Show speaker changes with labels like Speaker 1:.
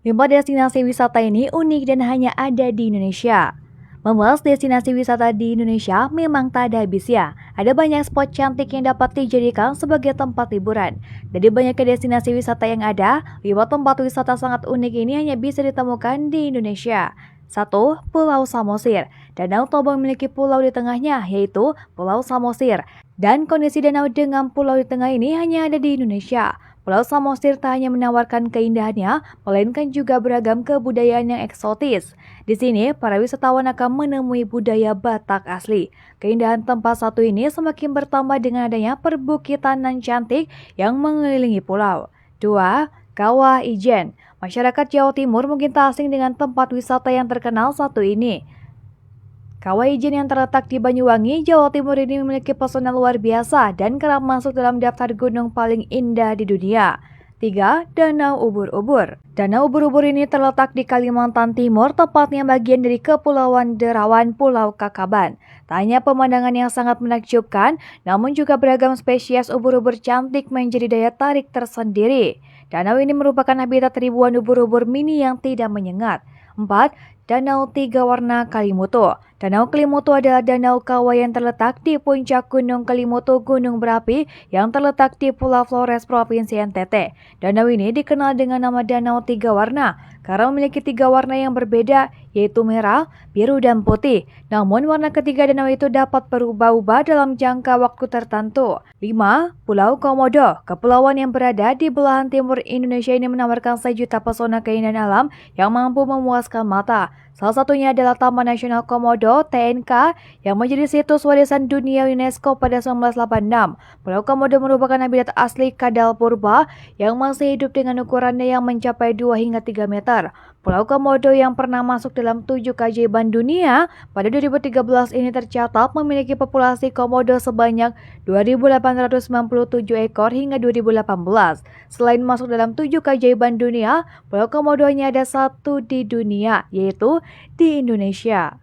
Speaker 1: 5 destinasi wisata ini unik dan hanya ada di Indonesia. Membahas destinasi wisata di Indonesia memang tak ada habisnya. Ada banyak spot cantik yang dapat dijadikan sebagai tempat liburan. Dari banyaknya destinasi wisata yang ada, 5 tempat wisata sangat unik ini hanya bisa ditemukan di Indonesia. Satu, Pulau Samosir. Danau Toba memiliki pulau di tengahnya, yaitu Pulau Samosir. Dan kondisi danau dengan pulau di tengah ini hanya ada di Indonesia. Pulau Samosir tak hanya menawarkan keindahannya, melainkan juga beragam kebudayaan yang eksotis. Di sini, para wisatawan akan menemui budaya Batak asli. Keindahan tempat satu ini semakin bertambah dengan adanya perbukitan nan cantik yang mengelilingi pulau. 2. Kawah Ijen. Masyarakat Jawa Timur mungkin tak asing dengan tempat wisata yang terkenal satu ini. Kawah Ijen yang terletak di Banyuwangi, Jawa Timur ini memiliki pesona luar biasa dan kerap masuk dalam daftar gunung paling indah di dunia. 3. Danau Ubur-Ubur. Danau Ubur-Ubur ini terletak di Kalimantan Timur, tepatnya bagian dari Kepulauan Derawan, Pulau Kakaban. Tak hanya pemandangan yang sangat menakjubkan, namun juga beragam spesies ubur-ubur cantik menjadi daya tarik tersendiri. Danau ini merupakan habitat ribuan ubur-ubur mini yang tidak menyengat. 4. Danau Tiga Warna Kelimutu. Danau Kelimutu adalah danau kawah yang terletak di puncak Gunung Kelimutu, gunung berapi yang terletak di Pulau Flores, Provinsi NTT. Danau ini dikenal dengan nama Danau Tiga Warna karena memiliki 3 warna yang berbeda, yaitu merah, biru, dan putih. Namun warna ketiga danau itu dapat berubah-ubah dalam jangka waktu tertentu. 5. Pulau Komodo. Kepulauan yang berada di belahan timur Indonesia ini menawarkan sejuta pesona keindahan alam yang mampu memuaskan mata. Salah satunya adalah Taman Nasional Komodo (TNK) yang menjadi situs warisan dunia UNESCO pada 1986. Pulau Komodo merupakan habitat asli kadal purba yang masih hidup dengan ukurannya yang mencapai 2 hingga 3 meter. Pulau Komodo yang pernah masuk dalam 7 keajaiban dunia pada 2013 ini tercatat memiliki populasi komodo sebanyak 2.897 ekor hingga 2018. Selain masuk dalam 7 keajaiban dunia, Pulau Komodo hanya ada satu di dunia, yaitu di Indonesia.